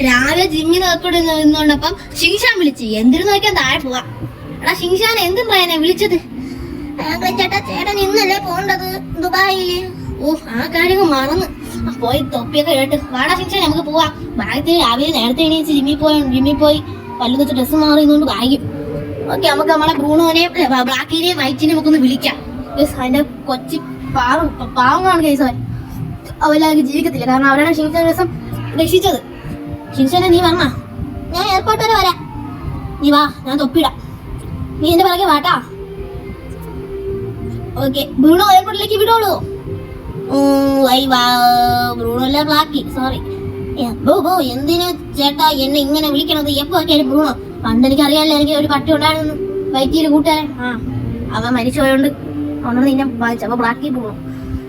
രാവിലെ ജിമ്മിൽ നിന്നോണ്ടപ്പം ഷിങ്ഷാൻ വിളിച്ചു എന്തിനു നോക്കിയാൽ താഴെ പോവാ. എടാ ഷിങ്ഷാൻ എന്തും പറയാനാ വിളിച്ചത്? ചേട്ടാ ചേട്ടൻ ഇന്നല്ലേ പോണ്ടത് ദുബായില്. ഓ ആ കാര്യങ്ങൾ മറന്ന് പോയി തൊപ്പിയൊക്കെ കേട്ട് വാടാ ഷിങ്ഷാൻ നമുക്ക് പോവാം. ബാഗത്തിൽ രാവിലെ നേരത്തെ എണീച്ച് ജിമ്മിൽ പോയി പല്ലു വെച്ച് ഡ്രസ്സ് മാറിയുന്നോണ്ട് വായിക്കും. ഓക്കെ നമുക്ക് നമ്മളെ ബ്രൂണോനെയും ബ്ലാക്കിനെയും വൈറ്റിനെയും ഒക്കെ ഒന്ന് വിളിക്കാം. അതിന്റെ കൊച്ചി പാവങ്ങളാണ് കേസ്. അവരെല്ലാവരും ജീവിക്കത്തില്ല, കാരണം അവരാണ് ഷിങ്ഷാൻ ദിവസം രക്ഷിച്ചത്. ഷിങ്ഷാനെ നീ വരണ, ഞാൻ എയർപോർട്ട് വരെ വരാം. നീ വാ, ഞാൻ തൊപ്പിടാം, നീ എന്റെ പിറകെ വാട്ടാ. ഓക്കെ ബ്രൂണോ എയർപോർട്ടിലേക്ക് വിടോളൂ. ബ്രൂണോ അല്ല ബ്ലാക്കി, സോറി. എന്തിനു ചേട്ടാ എന്നെ ഇങ്ങനെ വിളിക്കണത്? എപ്പോ ആക്കിയാലും ബ്രൂണോ. പണ്ട് എനിക്ക് അറിയാമല്ലോ, എനിക്ക് ഒരു പട്ടി ഉണ്ടായിരുന്നു വൈറ്റിയിൽ കൂട്ടുകാരൻ. അവൻ മരിച്ചു പോയോണ്ട് അതുകൊണ്ട് നിന്നെ വായിച്ചു. അപ്പൊ ബ്ലാക്കി ബ്രൂണോ.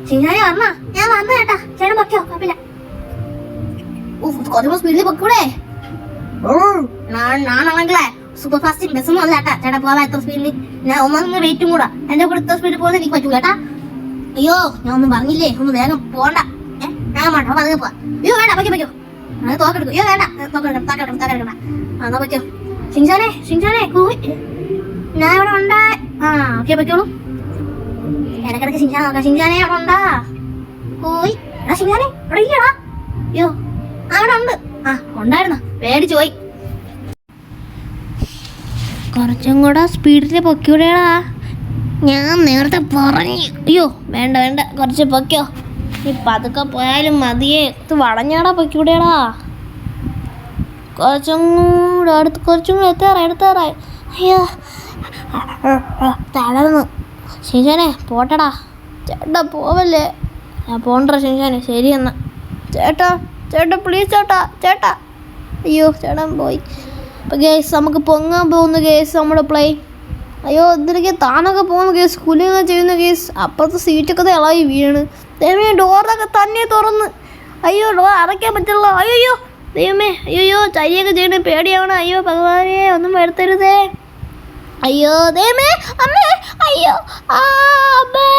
ശരിയായി വരണ, ഞാൻ വന്നു ചേട്ടാ. ചേട്ടൻ പൊക്കോ, കുഴപ്പമില്ല. കുറച്ചുകൂടെ സ്പീഡിൽ പൊക്കൂടെ? നാണാണെങ്കിലേ സൂപ്പർ ഫാസ്റ്റ് ബസ്സൊന്നും അല്ല ചേട്ടാ. ചേട്ടാ പോവാ എത്ര സ്പീഡിൽ? ഞാൻ ഒന്നും വെയിറ്റും കൂടാ. എന്റെ കൂടെ ഇത്ര സ്പീഡിൽ പോകുന്നത് എനിക്ക് പറ്റൂല ചേട്ടാ. അയ്യോ ഞാൻ ഒന്നും പറഞ്ഞില്ലേ, ഒന്ന് വേഗം പോണ്ട. ഞാൻ വേണ്ട പറഞ്ഞു പോവാ. അയ്യോ വേണ്ട, പറ്റോ അത് തോക്കെടുക്കും. അയ്യോ വേണ്ട, തോക്കെടുക്കണ്ട. എന്നാ പറ്റോ. ഷിങ്ഷാനെ കൂയി, ഞാൻ ഇവിടെ ഉണ്ടാ. ഓക്കെ പറ്റോളൂ. ഇടക്കിടക്ക് ഷിങ്ഷാനെ നോക്കാം. ഷിങ്ഷാനെ അവിടെ ഉണ്ടാ കൂയി. എടാ ഷിങ്ഷാനെ ഇവിടെ ഇല്ലടാ. അയ്യോ അവിടെ ഉണ്ട്. ഉണ്ടായിരുന്നു, പേടിച്ചു പോയി. കുറച്ചും കൂടെ സ്പീഡിൽ പൊക്കിവിടേടാ, ഞാൻ നേരത്തെ പറഞ്ഞു. അയ്യോ വേണ്ട കുറച്ച് പൊക്കോ. നീ പതുക്കെ പോയാലും മതിയേ. ഇത് വളഞ്ഞാടാ പൊക്കിവിടേടാ. കുറച്ചും കൂടെ എടുത്തേറായി. അയ്യോ തളർന്നു. ശിശാനെ പോട്ടടാ. ചേട്ടാ പോവല്ലേ? ഞാൻ പോണ്ട ശിശാനെ. ശരി എന്നാ ചേട്ടാ പ്ലീസ് ചേട്ടാ. അയ്യോ ചേട്ടൻ പോയി. അപ്പം ഗേസ് നമുക്ക് പൊങ്ങാൻ പോകുന്ന കേസ് നമ്മുടെ പ്ലെയിൻ. അയ്യോ ഇതിലേക്ക് താനൊക്കെ പോകുന്ന കേസ്, കുലിങ്ങ ചെയ്യുന്ന കേസ്. അപ്പുറത്തെ സീറ്റൊക്കെ ഇളകി വീണ്. ദൈവമേ ഡോറൊക്കെ തന്നെ തുറന്ന്. അയ്യോ ഡോർ അടയ്ക്കാൻ പറ്റില്ല. അയ്യോ ദൈവമേ, അയ്യോ ചരിയൊക്കെ ചെയ്യണേ പേടിയാവണം. അയ്യോ ഭഗവാനെ ഒന്നും വരുത്തരുതേ. അയ്യോ ദൈവമേ, അമ്മേ, അയ്യോ അമ്മേ.